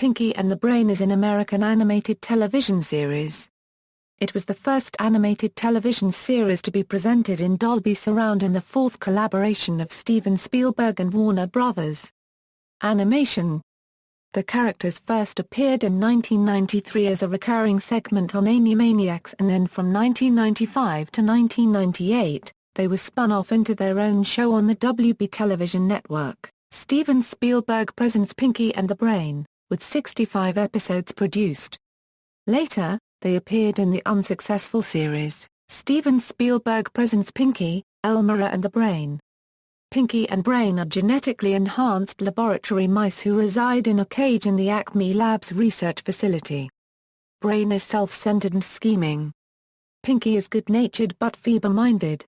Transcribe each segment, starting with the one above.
Pinky and the Brain is an American animated television series. It was the first animated television series to be presented in Dolby Surround and the fourth collaboration of Steven Spielberg and Warner Brothers. Animation. The characters first appeared in 1993 as a recurring segment on Animaniacs, and then from 1995 to 1998, they were spun off into their own show on the WB television network, Steven Spielberg Presents Pinky and the Brain, with 65 episodes produced. Later, they appeared in the unsuccessful series, Steven Spielberg Presents Pinky, Elmyra the Brain. Pinky and Brain are genetically enhanced laboratory mice who reside in a cage in the Acme Labs research facility. Brain is self-centered and scheming. Pinky is good-natured but feeble-minded.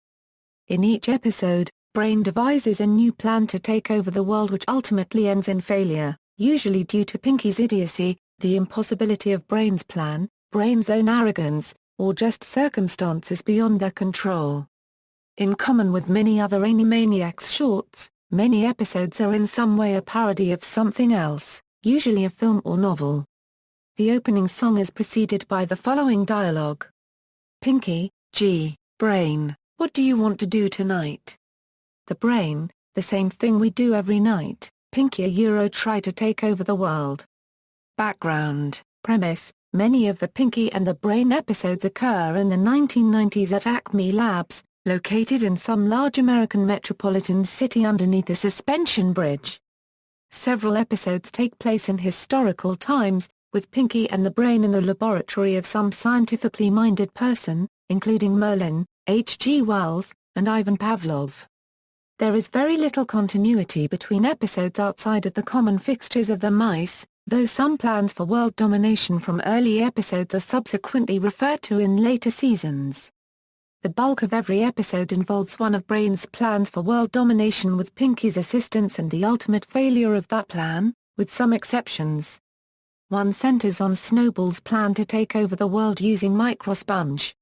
In each episode, Brain devises a new plan to take over the world which ultimately ends in failure, usually due to Pinky's idiocy, the impossibility of Brain's plan, Brain's own arrogance, or just circumstances beyond their control. In common with many other Animaniacs shorts, many episodes are in some way a parody of something else, usually a film or novel. The opening song is preceded by the following dialogue. Pinky, gee, Brain, what do you want to do tonight? The Brain, the same thing we do every night. Pinky try to take over the world. Background, premise. Many of the Pinky and the Brain episodes occur in the 1990s at Acme Labs, located in some large American metropolitan city underneath a suspension bridge. Several episodes take place in historical times, with Pinky and the Brain in the laboratory of some scientifically minded person, including Merlin, H.G. Wells, and Ivan Pavlov. There is very little continuity between episodes outside of the common fixtures of the mice, though some plans for world domination from early episodes are subsequently referred to in later seasons. The bulk of every episode involves one of Brain's plans for world domination with Pinky's assistance and the ultimate failure of that plan, with some exceptions. One centers on Snowball's plan to take over the world using microsponge.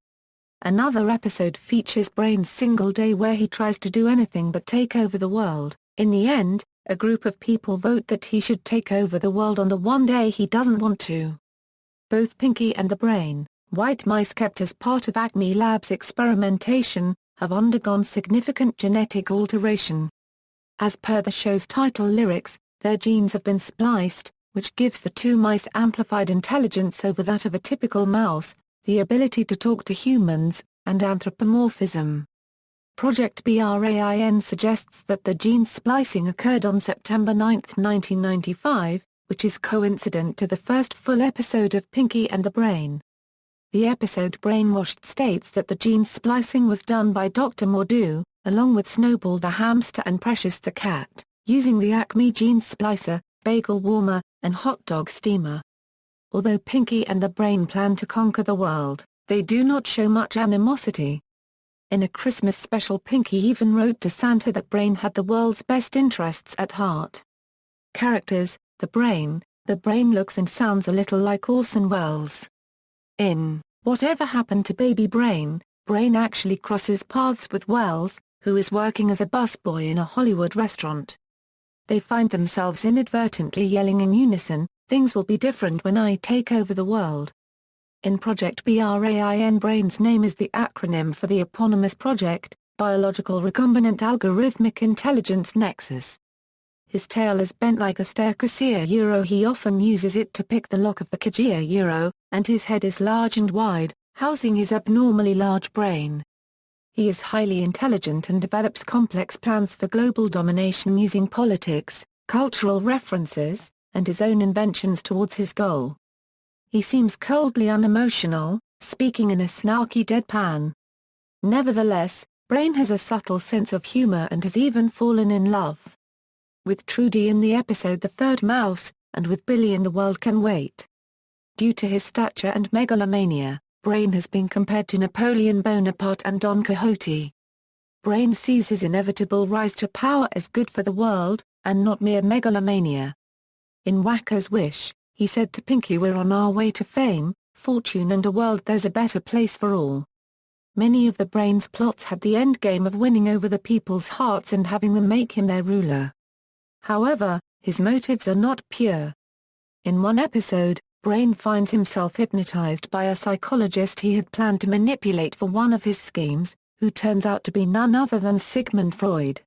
Another episode features Brain's single day where he tries to do anything but take over the world. In the end, a group of people vote that he should take over the world on the one day he doesn't want to. Both Pinky and the Brain, white mice kept as part of Acme Labs experimentation, have undergone significant genetic alteration. As per the show's title lyrics, their genes have been spliced, which gives the two mice amplified intelligence over that of a typical mouse, the ability to talk to humans, and anthropomorphism. Project BRAIN suggests that the gene splicing occurred on September 9, 1995, which is coincident to the first full episode of Pinky and the Brain. The episode Brainwashed states that the gene splicing was done by Dr. Mordew, along with Snowball the hamster and Precious the cat, using the Acme gene splicer, bagel warmer, and hot dog steamer. Although Pinky and the Brain plan to conquer the world, they do not show much animosity. In a Christmas special, Pinky even wrote to Santa that Brain had the world's best interests at heart. Characters: the Brain looks and sounds a little like Orson Welles. In Whatever Happened to Baby Brain, Brain actually crosses paths with Welles, who is working as a busboy in a Hollywood restaurant. They find themselves inadvertently yelling in unison, "Things will be different when I take over the world." In Project BRAIN, Brain's name is the acronym for the eponymous project, Biological Recombinant Algorithmic Intelligence Nexus. His tail is bent like a staircase. He often uses it to pick the lock of the key, and his head is large and wide, housing his abnormally large brain. He is highly intelligent and develops complex plans for global domination using politics, cultural references, and his own inventions towards his goal. He seems coldly unemotional, speaking in a snarky deadpan. Nevertheless, Brain has a subtle sense of humor and has even fallen in love with Trudy in the episode The Third Mouse, and with Billy in The World Can Wait. Due to his stature and megalomania, Brain has been compared to Napoleon Bonaparte and Don Quixote. Brain sees his inevitable rise to power as good for the world, and not mere megalomania. In Wacko's Wish, he said to Pinky, "We're on our way to fame, fortune and a world there's a better place for all." Many of the Brain's plots had the endgame of winning over the people's hearts and having them make him their ruler. However, his motives are not pure. In one episode, Brain finds himself hypnotized by a psychologist he had planned to manipulate for one of his schemes, who turns out to be none other than Sigmund Freud.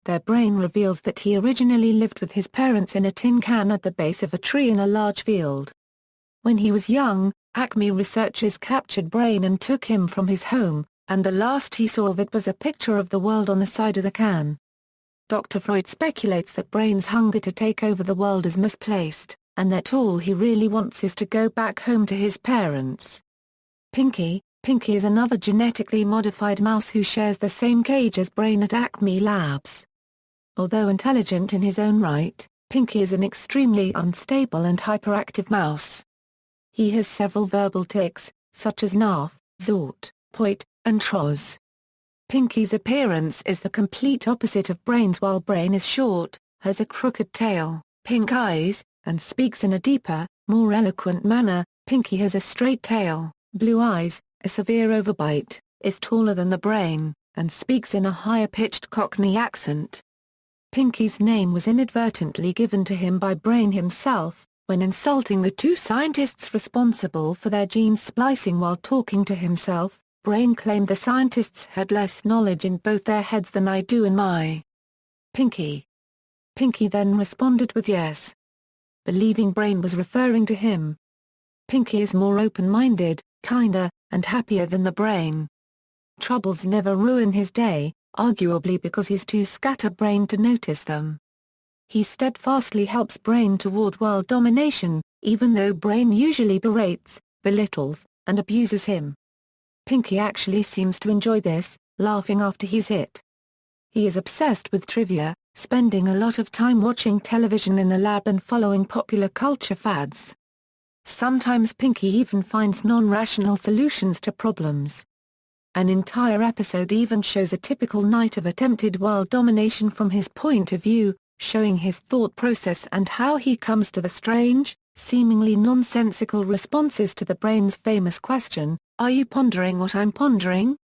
Their Brain reveals that he originally lived with his parents in a tin can at the base of a tree in a large field. When he was young, Acme researchers captured Brain and took him from his home, and the last he saw of it was a picture of the world on the side of the can. Dr. Freud speculates that Brain's hunger to take over the world is misplaced, and that all he really wants is to go back home to his parents. Pinky is another genetically modified mouse who shares the same cage as Brain at Acme Labs. Although intelligent in his own right, Pinky is an extremely unstable and hyperactive mouse. He has several verbal tics, such as narf, zort, poit, and troz. Pinky's appearance is the complete opposite of Brain's. While Brain is short, has a crooked tail, pink eyes, and speaks in a deeper, more eloquent manner, Pinky has a straight tail, blue eyes, a severe overbite, is taller than the Brain, and speaks in a higher-pitched Cockney accent. Pinky's name was inadvertently given to him by Brain himself, when insulting the two scientists responsible for their gene splicing. While talking to himself, Brain claimed the scientists had less knowledge in both their heads than I do in my. Pinky then responded with yes, believing Brain was referring to him. Pinky is more open-minded, kinder, and happier than the Brain. Troubles never ruin his day, arguably because he's too scatterbrained to notice them. He steadfastly helps Brain toward world domination, even though Brain usually berates, belittles, and abuses him. Pinky actually seems to enjoy this, laughing after he's hit. He is obsessed with trivia, spending a lot of time watching television in the lab and following popular culture fads. Sometimes Pinky even finds non-rational solutions to problems. An entire episode even shows a typical night of attempted world domination from his point of view, showing his thought process and how he comes to the strange, seemingly nonsensical responses to the Brain's famous question, "Are you pondering what I'm pondering?"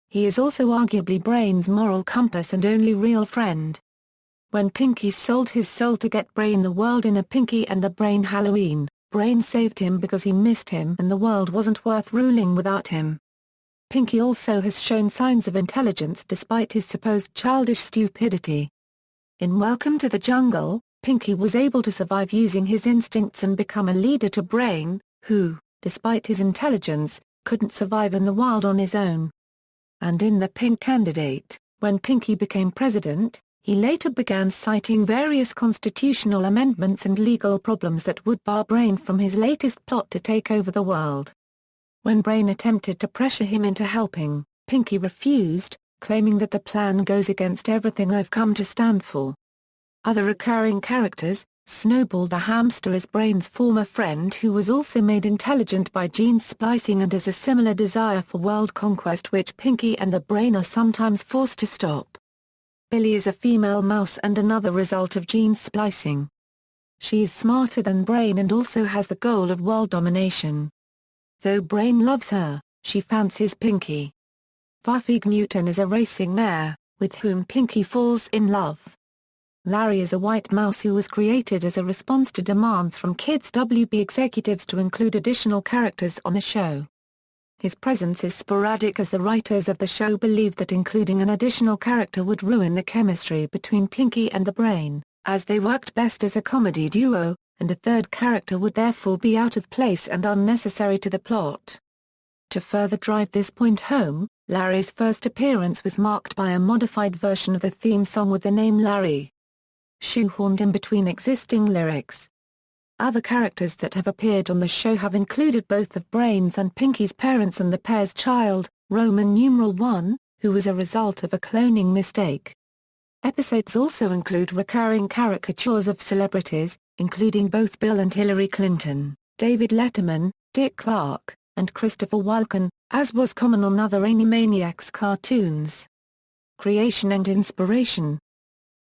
He is also arguably Brain's moral compass and only real friend. When Pinky sold his soul to get Brain the world in a Pinky and the Brain Halloween, Brain saved him because he missed him and the world wasn't worth ruling without him. Pinky also has shown signs of intelligence despite his supposed childish stupidity. In Welcome to the Jungle, Pinky was able to survive using his instincts and become a leader to Brain, who, despite his intelligence, couldn't survive in the wild on his own. And in The Pink Candidate, when Pinky became president, he later began citing various constitutional amendments and legal problems that would bar Brain from his latest plot to take over the world. When Brain attempted to pressure him into helping, Pinky refused, claiming that the plan goes against everything I've come to stand for. Other recurring characters, Snowball the hamster is Brain's former friend who was also made intelligent by gene splicing and has a similar desire for world conquest which Pinky and the Brain are sometimes forced to stop. Billy is a female mouse and another result of gene splicing. She is smarter than Brain and also has the goal of world domination. Though Brain loves her, she fancies Pinky. Fluffy Newton is a racing mare, with whom Pinky falls in love. Larry is a white mouse who was created as a response to demands from Kids WB executives to include additional characters on the show. His presence is sporadic as the writers of the show believed that including an additional character would ruin the chemistry between Pinky and the Brain, as they worked best as a comedy duo, and a third character would therefore be out of place and unnecessary to the plot. To further drive this point home, Larry's first appearance was marked by a modified version of the theme song with the name Larry, shoehorned in between existing lyrics. Other characters that have appeared on the show have included both of Brain's and Pinky's parents and the pair's child, Roman numeral 1, who was a result of a cloning mistake. Episodes also include recurring caricatures of celebrities, including both Bill and Hillary Clinton, David Letterman, Dick Clark, and Christopher Walken, as was common on other Animaniacs cartoons. Creation and inspiration.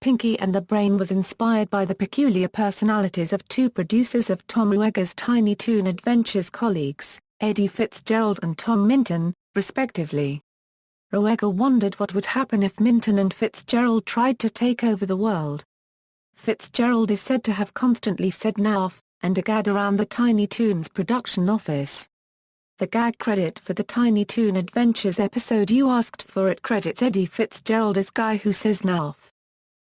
Pinky and the Brain was inspired by the peculiar personalities of two producers of Tom Ruegger's Tiny Toon Adventures colleagues, Eddie Fitzgerald and Tom Minton, respectively. Ruegger wondered what would happen if Minton and Fitzgerald tried to take over the world. Fitzgerald is said to have constantly said "naff" and a gag around the Tiny Toons production office. The gag credit for the Tiny Toon Adventures episode You Asked For It credits Eddie Fitzgerald as Guy Who Says Naff.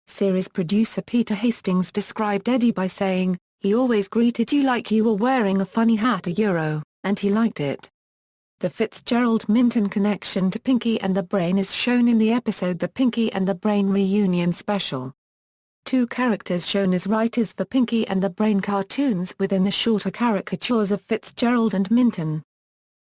Series producer Peter Hastings described Eddie by saying, "He always greeted you like you were wearing a funny hat and he liked it." The Fitzgerald-Minton connection to Pinky and the Brain is shown in the episode The Pinky and the Brain Reunion Special. Two characters shown as writers for Pinky and the Brain cartoons within the shorter caricatures of Fitzgerald and Minton.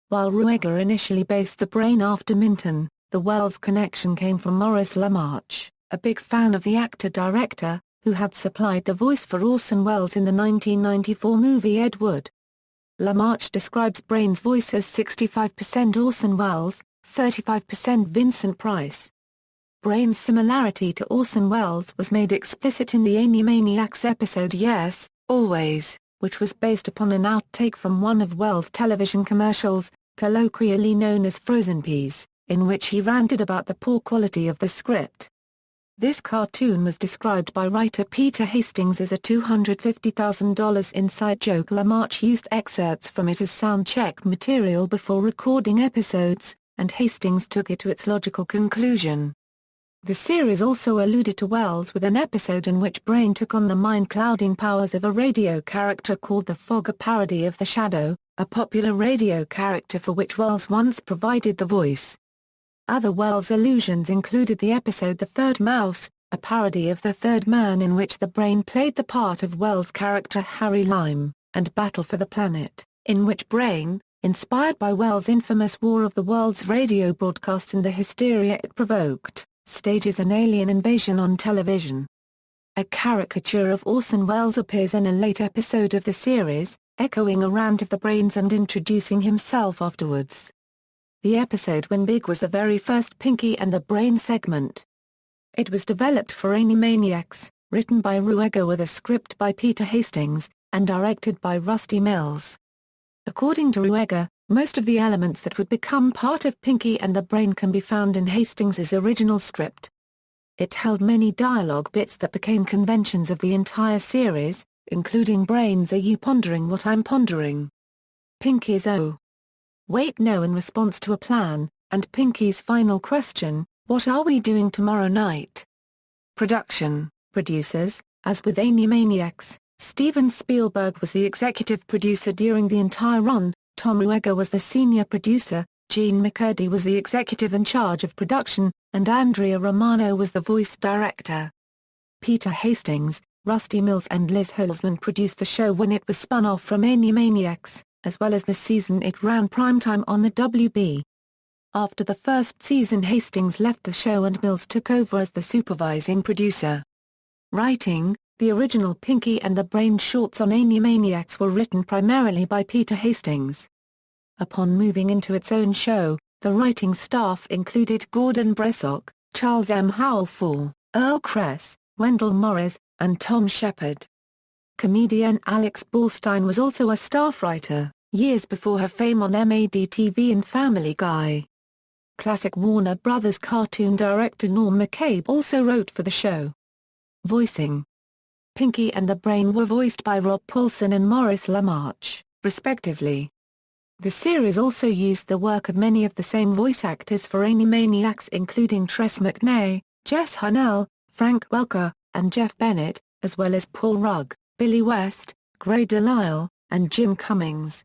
While Ruegger initially based the Brain after Minton, the Wells connection came from Maurice LaMarche, a big fan of the actor-director, who had supplied the voice for Orson Welles in the 1994 movie Ed Wood. LaMarche describes Brain's voice as 65% Orson Welles, 35% Vincent Price. Brain's similarity to Orson Welles was made explicit in the Animaniacs episode Yes, Always, which was based upon an outtake from one of Welles' television commercials, colloquially known as Frozen Peas, in which he ranted about the poor quality of the script. This cartoon was described by writer Peter Hastings as a $250,000 inside joke. LaMarche used excerpts from it as sound-check material before recording episodes, and Hastings took it to its logical conclusion. The series also alluded to Welles with an episode in which Brain took on the mind-clouding powers of a radio character called the Fog, a parody of The Shadow, a popular radio character for which Welles once provided the voice. Other Welles allusions included the episode The Third Mouse, a parody of The Third Man in which the Brain played the part of Welles' character Harry Lime, and Battle for the Planet, in which Brain, inspired by Welles' infamous War of the Worlds radio broadcast and the hysteria it provoked, stages an alien invasion on television. A caricature of Orson Welles appears in a late episode of the series, echoing a rant of the Brain's and introducing himself afterwards. The episode When Big was the very first Pinky and the Brain segment. It was developed for Animaniacs, written by Ruegger with a script by Peter Hastings, and directed by Rusty Mills. According to Ruegger, most of the elements that would become part of Pinky and the Brain can be found in Hastings's original script. It held many dialogue bits that became conventions of the entire series, including Brain's "Are you pondering what I'm pondering?" Pinky's "Oh, wait no" in response to a plan, and Pinky's final question, "What are we doing tomorrow night?" Production, producers, as with Animaniacs, Steven Spielberg was the executive producer during the entire run, Tom Ruegger was the senior producer, Gene McCurdy was the executive in charge of production, and Andrea Romano was the voice director. Peter Hastings, Rusty Mills and Liz Holzman produced the show when it was spun off from Animaniacs, as well as the season it ran primetime on the WB. After the first season, Hastings left the show and Mills took over as the supervising producer. Writing: the original Pinky and the Brain shorts on Animaniacs were written primarily by Peter Hastings. Upon moving into its own show, the writing staff included Gordon Bressock, Charles M. Howell, Earl Kress, Wendell Morris, and Tom Shepard. Comedian Alex Borstein was also a staff writer, years before her fame on MAD-TV and Family Guy. Classic Warner Brothers cartoon director Norm McCabe also wrote for the show. Voicing: Pinky and the Brain were voiced by Rob Paulsen and Maurice LaMarche, respectively. The series also used the work of many of the same voice actors for Animaniacs, including Tress MacNeille, Jess Harnell, Frank Welker, and Jeff Bennett, as well as Paul Rugg, Billy West, Gray Delisle, and Jim Cummings.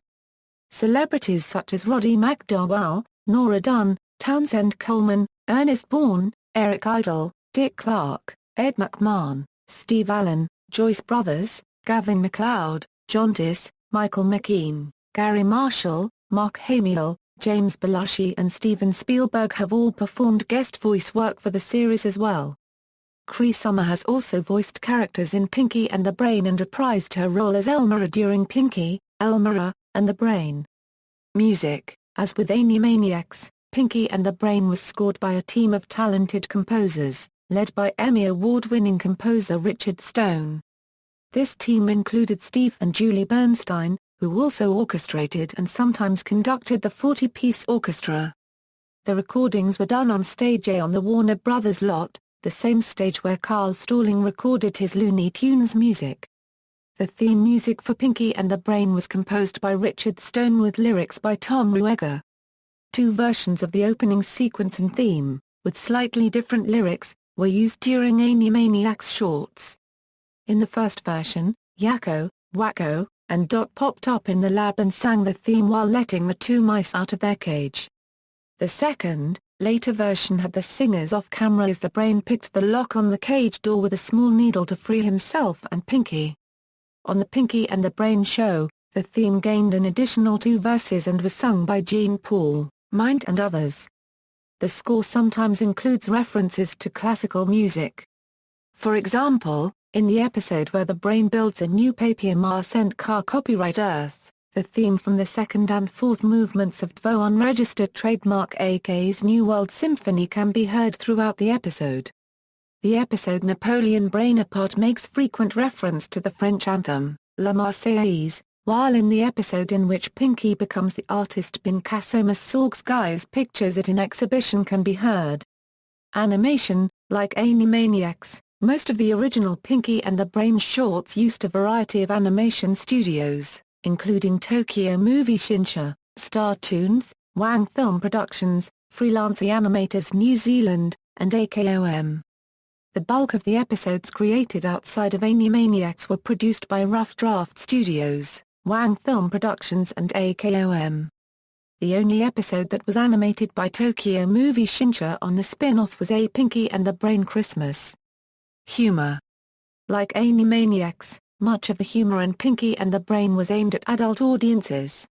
Celebrities such as Roddy McDowell, Nora Dunn, Townsend Coleman, Ernest Bourne, Eric Idle, Dick Clark, Ed McMahon, Steve Allen, Joyce Brothers, Gavin MacLeod, John Tice, Michael McKean, Gary Marshall, Mark Hamill, James Belushi and Steven Spielberg have all performed guest voice work for the series as well. Cree Summer has also voiced characters in Pinky and the Brain and reprised her role as Elmyra during Pinky, Elmyra, and the Brain. Music: as with Animaniacs, Pinky and the Brain was scored by a team of talented composers, led by Emmy Award-winning composer Richard Stone. This team included Steve and Julie Bernstein, who also orchestrated and sometimes conducted the 40-piece orchestra. The recordings were done on Stage A on the Warner Brothers lot, the same stage where Carl Stalling recorded his Looney Tunes music. The theme music for Pinky and the Brain was composed by Richard Stone with lyrics by Tom Ruegger. Two versions of the opening sequence and theme, with slightly different lyrics, were used during Animaniacs shorts. In the first version, Yakko, Wacko, and Dot popped up in the lab and sang the theme while letting the two mice out of their cage. The second, later version had the singers off camera as the Brain picked the lock on the cage door with a small needle to free himself and Pinky. On the Pinky and the Brain show, the theme gained an additional 2 verses and was sung by Gene Paul, Mind and others. The score sometimes includes references to classical music. For example, in the episode where the Brain builds a new papier-mâché car copyright Earth, the theme from the second and fourth movements of DVO unregistered trademark AK's New World Symphony can be heard throughout the episode. The episode Napoleon Bonaparte makes frequent reference to the French anthem, La Marseillaise, while in the episode in which Pinky becomes the artist Picasso Massorg's Guy's pictures at an exhibition can be heard. Animation, like Animaniacs, most of the original Pinky and the Brain shorts used a variety of animation studios, including Tokyo Movie Shinsha, Star Toons, Wang Film Productions, Freelance Animators New Zealand, and AKOM. The bulk of the episodes created outside of Animaniacs were produced by Rough Draft Studios, Wang Film Productions and AKOM. The only episode that was animated by Tokyo Movie Shinsha on the spin-off was A Pinky and the Brain Christmas. Humor. Like Animaniacs, much of the humor in Pinky and the Brain was aimed at adult audiences.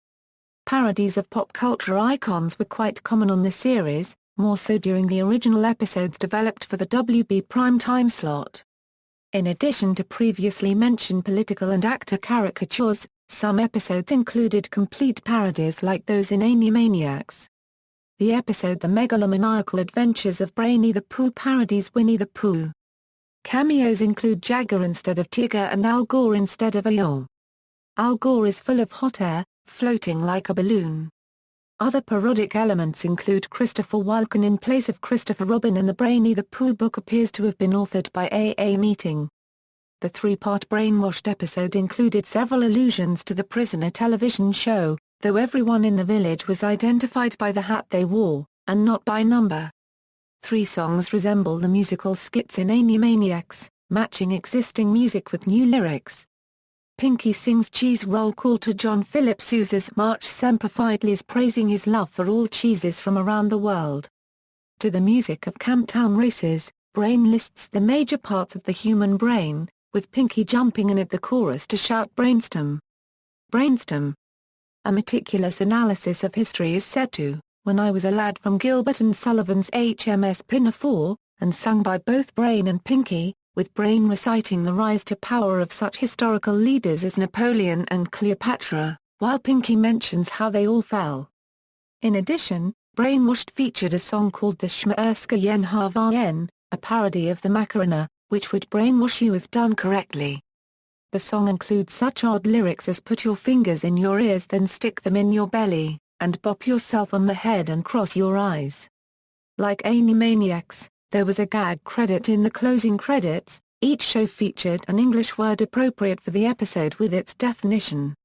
Parodies of pop culture icons were quite common on the series, more so during the original episodes developed for the WB primetime slot. In addition to previously mentioned political and actor caricatures, some episodes included complete parodies like those in Animaniacs. The episode The Megalomaniacal Adventures of Brainy the Pooh parodies Winnie the Pooh. Cameos include Jagger instead of Tigger and Al Gore instead of Eeyore. Al Gore is full of hot air, floating like a balloon. Other parodic elements include Christopher Walken in place of Christopher Robin, and the Brainy the Pooh book appears to have been authored by A.A. Meeting. The 3-part Brainwashed episode included several allusions to the Prisoner television show, though everyone in the village was identified by the hat they wore, and not by number. 3 songs resemble the musical skits in Animaniacs, matching existing music with new lyrics. Pinky sings Cheese Roll Call to John Philip Sousa's March Semper Fidelis, praising his love for all cheeses from around the world. To the music of Camptown Races, Brain lists the major parts of the human brain, with Pinky jumping in at the chorus to shout Brainstem. Brainstem. A meticulous analysis of history is set to When I Was a Lad from Gilbert and Sullivan's HMS Pinafore, and sung by both Brain and Pinky, with Brain reciting the rise to power of such historical leaders as Napoleon and Cleopatra, while Pinky mentions how they all fell. In addition, Brainwashed featured a song called the Schmerska Yen Havayen, a parody of the Macarena, which would brainwash you if done correctly. The song includes such odd lyrics as put your fingers in your ears then stick them in your belly, and bop yourself on the head and cross your eyes. Like Animaniacs, there was a gag credit in the closing credits. Each show featured an English word appropriate for the episode with its definition.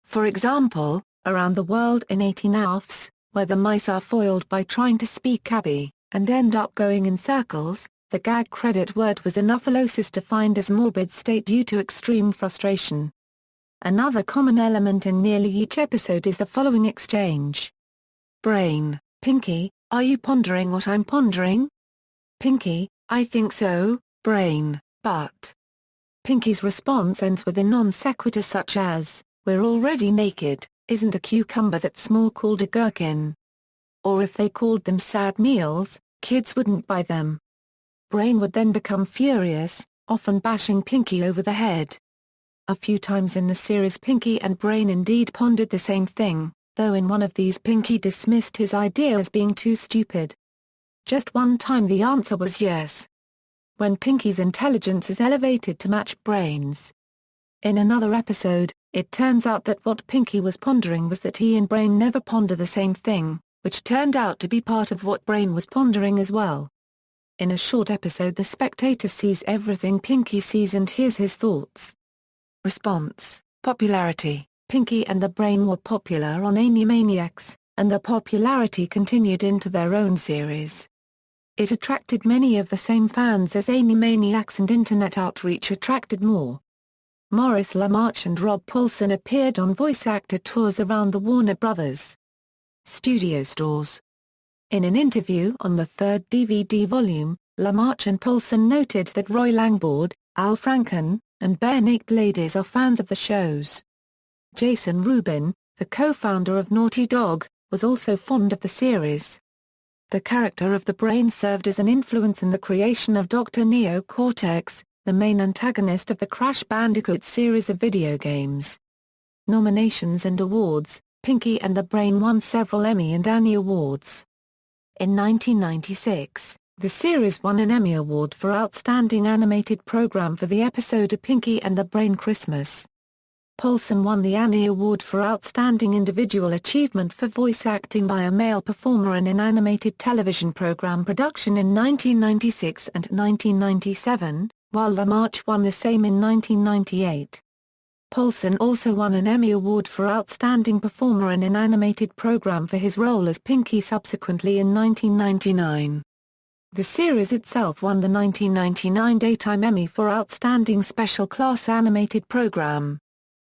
For example, Around the World in 18 Hours, where the mice are foiled by trying to speak Abby, and end up going in circles, the gag credit word was anaphalosis, defined as morbid state due to extreme frustration. Another common element in nearly each episode is the following exchange. Brain, Pinky, are you pondering what I'm pondering? Pinky, I think so, Brain, but... Pinky's response ends with a non sequitur such as, we're already naked, isn't a cucumber that small called a gherkin? Or if they called them sad meals, kids wouldn't buy them. Brain would then become furious, often bashing Pinky over the head. A few times in the series Pinky and Brain indeed pondered the same thing, though in one of these Pinky dismissed his idea as being too stupid. Just one time the answer was yes. When Pinky's intelligence is elevated to match Brain's. In another episode, it turns out that what Pinky was pondering was that he and Brain never ponder the same thing, which turned out to be part of what Brain was pondering as well. In a short episode the spectator sees everything Pinky sees and hears his thoughts. Response: popularity. Pinky and the Brain were popular on Animaniacs, and their popularity continued into their own series. It attracted many of the same fans as Animaniacs, and internet outreach attracted more. Maurice LaMarche and Rob Paulsen appeared on voice actor tours around the Warner Brothers studio stores. In an interview on the third DVD volume, LaMarche and Paulsen noted that Roy Langford, Al Franken, and Bear Naked Ladies are fans of the shows. Jason Rubin, the co-founder of Naughty Dog, was also fond of the series. The character of the Brain served as an influence in the creation of Dr. Neo Cortex, the main antagonist of the Crash Bandicoot series of video games. Nominations and awards: Pinky and the Brain won several Emmy and Annie Awards. In 1996, the series won an Emmy Award for Outstanding Animated Program for the episode A Pinky and the Brain Christmas. Paulsen won the Annie Award for Outstanding Individual Achievement for voice acting by a male performer in an animated television program production in 1996 and 1997, while LaMarche won the same in 1998. Paulsen also won an Emmy Award for Outstanding Performer in an Animated Program for his role as Pinky subsequently in 1999. The series itself won the 1999 Daytime Emmy for Outstanding Special Class Animated Program.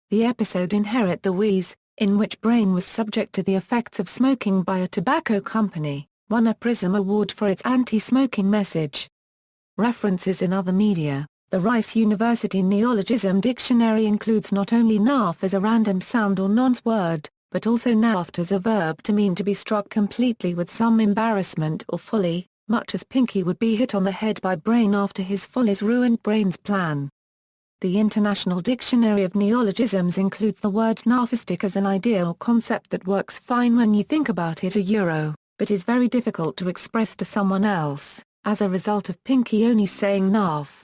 The episode Inherit the Wheeze, in which Brain was subject to the effects of smoking by a tobacco company, won a Prism Award for its anti-smoking message. References in other media: the Rice University Neologism Dictionary includes not only naff as a random sound or nonce word, but also naft as a verb to mean to be struck completely with some embarrassment or folly, much as Pinky would be hit on the head by Brain after his follies ruined Brain's plan. The International Dictionary of Neologisms includes the word narcissistic as an idea or concept that works fine when you think about it but is very difficult to express to someone else, as a result of Pinky only saying naff.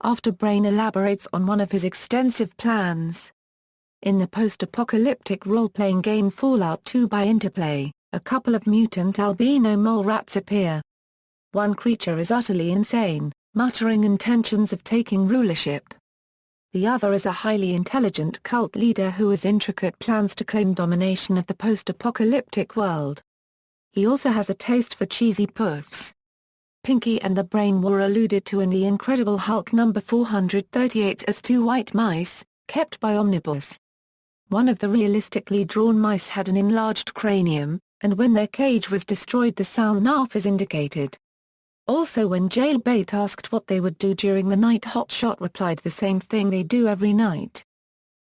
After Brain elaborates on one of his extensive plans. In the post-apocalyptic role-playing game Fallout 2 by Interplay, a couple of mutant albino mole rats appear. One creature is utterly insane, muttering intentions of taking rulership. The other is a highly intelligent cult leader who has intricate plans to claim domination of the post-apocalyptic world. He also has a taste for cheesy puffs. Pinky and the Brain were alluded to in The Incredible Hulk number 438 as two white mice, kept by Omnibus. One of the realistically drawn mice had an enlarged cranium, and when their cage was destroyed the sound naff is indicated. Also, when Jailbait asked what they would do during the night, Hotshot replied the same thing they do every night.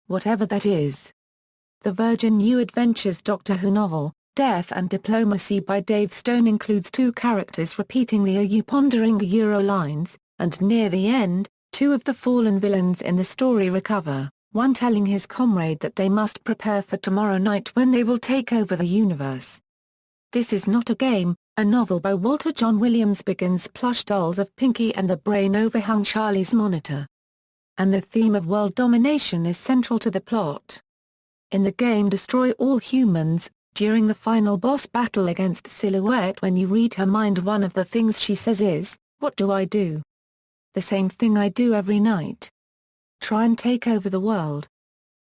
Whatever that is. The Virgin New Adventures Doctor Who novel, Death and Diplomacy by Dave Stone includes two characters repeating the "Are you pondering" lines, and near the end, two of the fallen villains in the story recover, one telling his comrade that they must prepare for tomorrow night when they will take over the universe. This Is Not a Game, a novel by Walter John Williams, begins plush dolls of Pinky and the Brain overhung Charlie's monitor. And the theme of world domination is central to the plot. In the game Destroy All Humans, during the final boss battle against Silhouette, when you read her mind, one of the things she says is, "What do I do? The same thing I do every night. Try and take over the world."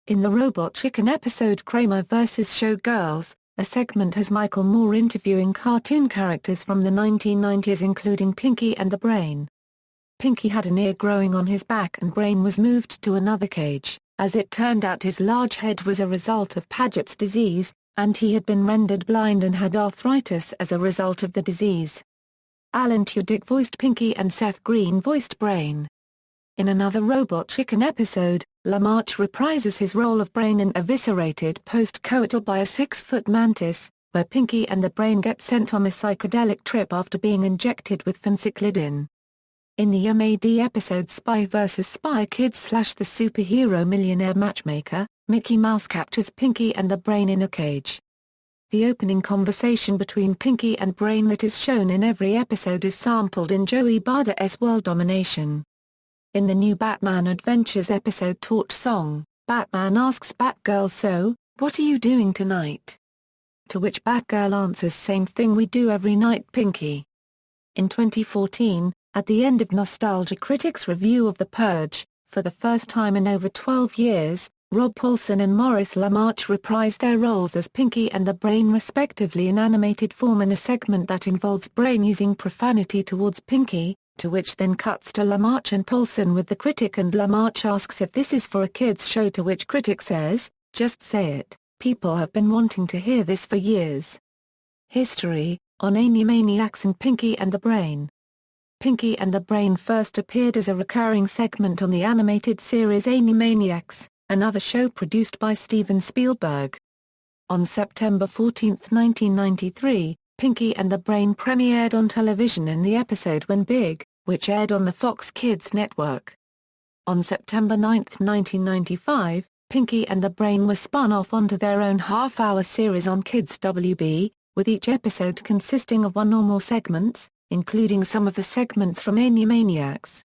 In the Robot Chicken episode Kramer vs. Showgirls, a segment has Michael Moore interviewing cartoon characters from the 1990s including Pinky and the Brain. Pinky had an ear growing on his back and Brain was moved to another cage. As it turned out, his large head was a result of Paget's disease, and he had been rendered blind and had arthritis as a result of the disease. Alan Tudyk voiced Pinky and Seth Green voiced Brain. In another Robot Chicken episode, LaMarche reprises his role of Brain in Eviscerated Post-Coital by a 6-foot Mantis, where Pinky and the Brain get sent on a psychedelic trip after being injected with phencyclidine. In the MAD episode Spy vs. Spy Kids / The Superhero Millionaire Matchmaker, Mickey Mouse captures Pinky and the Brain in a cage. The opening conversation between Pinky and Brain that is shown in every episode is sampled in Joey Bada's World Domination. In the new Batman Adventures episode Torch Song, Batman asks Batgirl, "So, what are you doing tonight?" To which Batgirl answers, "Same thing we do every night, Pinky." In 2014, at the end of Nostalgia Critic's review of The Purge, For the first time in over 12 years, Rob Paulsen and Maurice LaMarche reprised their roles as Pinky and the Brain respectively in animated form in a segment that involves Brain using profanity towards Pinky, to which then cuts to LaMarche and Paulsen with the critic, and LaMarche asks if this is for a kids show, to which critic says, "Just say it, people have been wanting to hear this for years." History, on Animaniacs and Pinky and the Brain. Pinky and the Brain first appeared as a recurring segment on the animated series Animaniacs, another show produced by Steven Spielberg. On September 14, 1993, Pinky and the Brain premiered on television in the episode When Big, which aired on the Fox Kids network. On September 9, 1995, Pinky and the Brain were spun off onto their own half-hour series on Kids WB, with each episode consisting of one or more segments, including some of the segments from Animaniacs.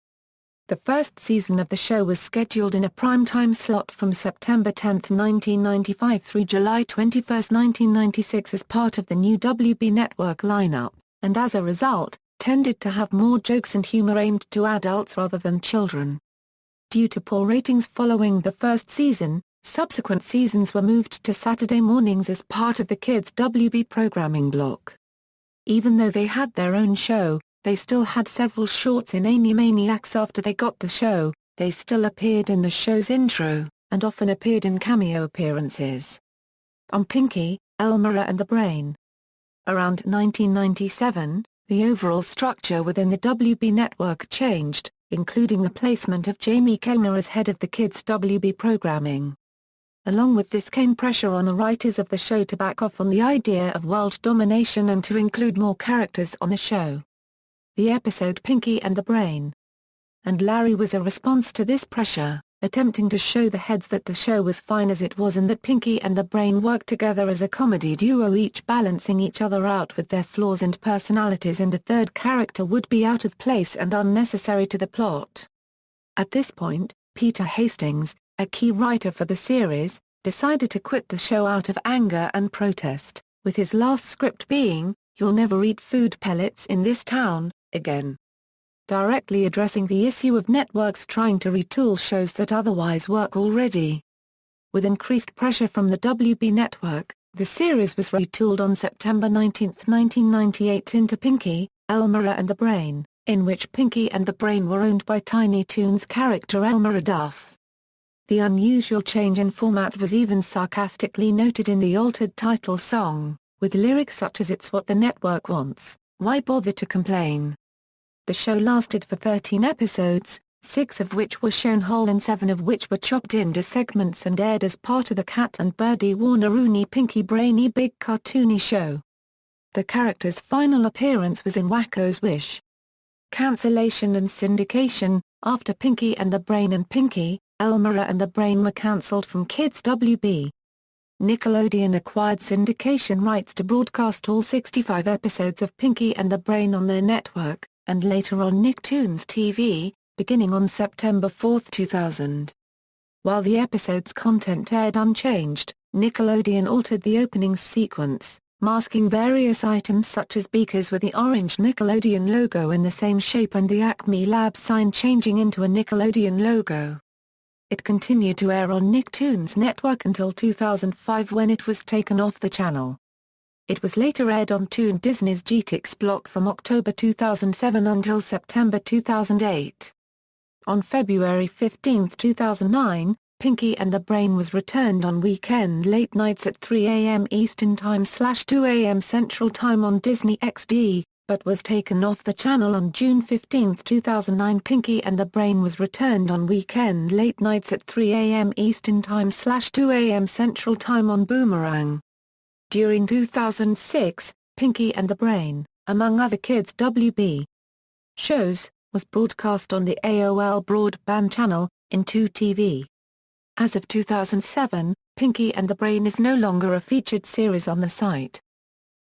The first season of the show was scheduled in a prime-time slot from September 10, 1995 through July 21, 1996 as part of the new WB network lineup, and as a result, tended to have more jokes and humor aimed to adults rather than children. Due to poor ratings following the first season, subsequent seasons were moved to Saturday mornings as part of the Kids WB programming block. Even though they had their own show, they still had several shorts in Animaniacs after they got the show. They still appeared in the show's intro, and often appeared in cameo appearances. On Pinky, Elmyra and the Brain. Around 1997, the overall structure within the WB network changed, including the placement of Jamie Kellner as head of the Kids WB programming. Along with this came pressure on the writers of the show to back off on the idea of world domination and to include more characters on the show. The episode Pinky and the Brain and Larry was a response to this pressure, attempting to show the heads that the show was fine as it was and that Pinky and the Brain worked together as a comedy duo, each balancing each other out with their flaws and personalities, and a third character would be out of place and unnecessary to the plot. At this point, Peter Hastings, a key writer for the series, decided to quit the show out of anger and protest, with his last script being, "You'll never eat food pellets in this town, again." Directly addressing the issue of networks trying to retool shows that otherwise work already. With increased pressure from the WB network, the series was retooled on September 19, 1998 into Pinky, Elmyra and the Brain, in which Pinky and the Brain were owned by Tiny Toons character Elmyra Duff. The unusual change in format was even sarcastically noted in the altered title song, with lyrics such as "It's what the network wants, why bother to complain?" The show lasted for 13 episodes, 6 of which were shown whole and 7 of which were chopped into segments and aired as part of the Cat and Birdie Warner-Rooney Pinky Brainy Big Cartoony Show. The character's final appearance was in Wacko's Wish. Cancellation and syndication. After Pinky and the Brain and Pinky, Elmyra and the Brain were cancelled from Kids WB. Nickelodeon acquired syndication rights to broadcast all 65 episodes of Pinky and the Brain on their network, and later on Nicktoons TV, beginning on September 4, 2000. While the episode's content aired unchanged, Nickelodeon altered the opening sequence, masking various items such as beakers with the orange Nickelodeon logo in the same shape and the Acme Labs sign changing into a Nickelodeon logo. It continued to air on Nicktoons Network until 2005 when it was taken off the channel. It was later aired on Toon Disney's Jetix block from October 2007 until September 2008. On February 15, 2009, Pinky and the Brain was returned on weekend late nights at 3 a.m. Eastern Time / 2 a.m. Central Time on Disney XD, but was taken off the channel on June 15, 2009. Pinky and the Brain was returned on weekend late nights at 3 a.m. Eastern Time / 2 a.m. Central Time on Boomerang. During 2006, Pinky and the Brain, among other Kids WB shows, was broadcast on the AOL broadband channel, in 2TV. As of 2007, Pinky and the Brain is no longer a featured series on the site.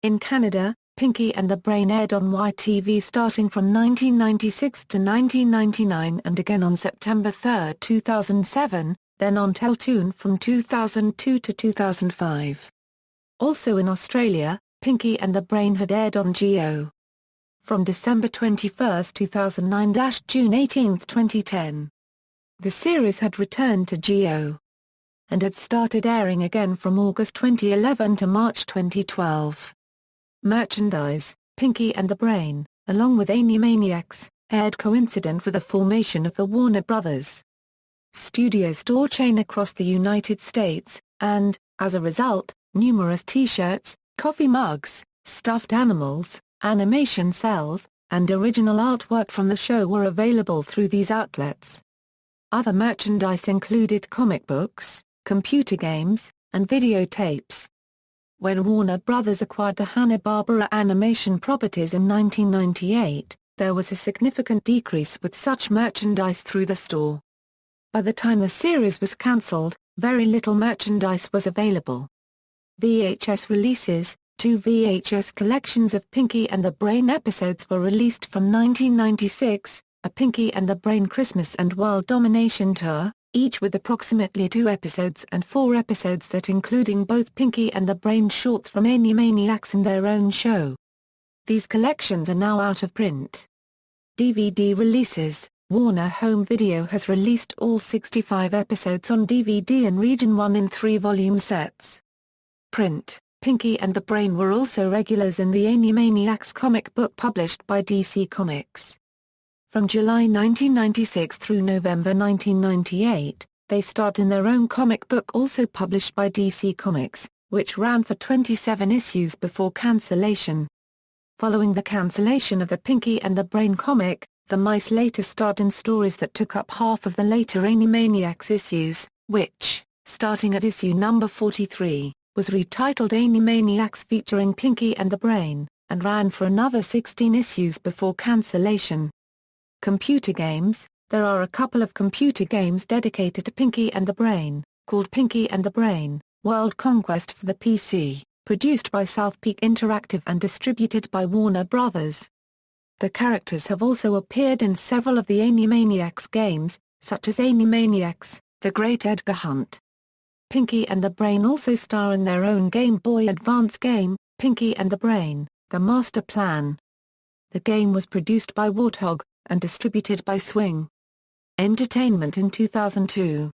In Canada, Pinky and the Brain aired on YTV starting from 1996 to 1999 and again on September 3, 2007, then on Teletoon from 2002 to 2005. Also in Australia, Pinky and the Brain had aired on Geo from December 21, 2009 – June 18, 2010. The series had returned to Geo and had started airing again from August 2011 to March 2012. Merchandise, Pinky and the Brain, along with Animaniacs, aired coincident with the formation of the Warner Brothers studio store chain across the United States, and, as a result, numerous T-shirts, coffee mugs, stuffed animals, animation cells, and original artwork from the show were available through these outlets. Other merchandise included comic books, computer games, and videotapes. When Warner Brothers acquired the Hanna-Barbera animation properties in 1998, there was a significant decrease with such merchandise through the store. By the time the series was cancelled, very little merchandise was available. VHS releases, 2 VHS collections of Pinky and the Brain episodes were released from 1996, a Pinky and the Brain Christmas and World Domination Tour, each with approximately 2 episodes and 4 episodes that including both Pinky and the Brain shorts from Animaniacs and their own show. These collections are now out of print. DVD releases, Warner Home Video has released all 65 episodes on DVD in Region 1 in 3-volume sets. Print, Pinky and the Brain were also regulars in the Animaniacs comic book published by DC Comics. From July 1996 through November 1998, they starred in their own comic book also published by DC Comics, which ran for 27 issues before cancellation. Following the cancellation of the Pinky and the Brain comic, the mice later starred in stories that took up half of the later Animaniacs issues, which, starting at issue number 43, was retitled Animaniacs featuring Pinky and the Brain, and ran for another 16 issues before cancellation. Computer games, there are a couple of computer games dedicated to Pinky and the Brain, called Pinky and the Brain, World Conquest for the PC, produced by South Peak Interactive and distributed by Warner Brothers. The characters have also appeared in several of the Animaniacs games, such as Animaniacs, The Great Edgar Hunt. Pinky and the Brain also star in their own Game Boy Advance game, Pinky and the Brain, The Master Plan. The game was produced by Warthog, and distributed by Swing Entertainment in 2002.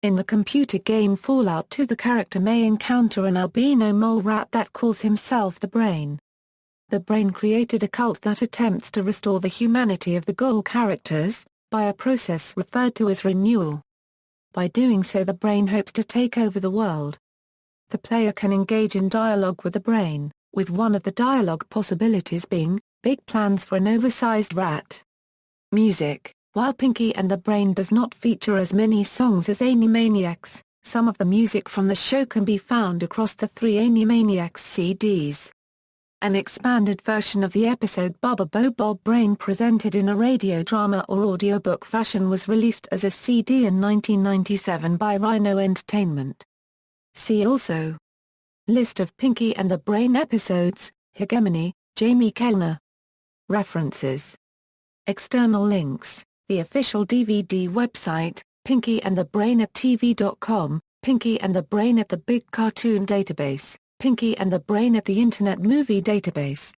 In the computer game Fallout 2, the character may encounter an albino mole rat that calls himself the Brain. The Brain created a cult that attempts to restore the humanity of the Ghoul characters, by a process referred to as renewal. By doing so, the Brain hopes to take over the world. The player can engage in dialogue with the Brain, with one of the dialogue possibilities being, big plans for an oversized rat. Music, while Pinky and the Brain does not feature as many songs as Animaniacs, some of the music from the show can be found across the 3 Animaniacs CDs. An expanded version of the episode Bubba Bo Bob Brain presented in a radio drama or audiobook fashion was released as a CD in 1997 by Rhino Entertainment. See also: List of Pinky and the Brain episodes, Hegemony, Jamie Kellner. References. External links: the official DVD website, Pinky and the Brain at TV.com, Pinky and the Brain at the Big Cartoon Database, Pinky and the Brain at the Internet Movie Database.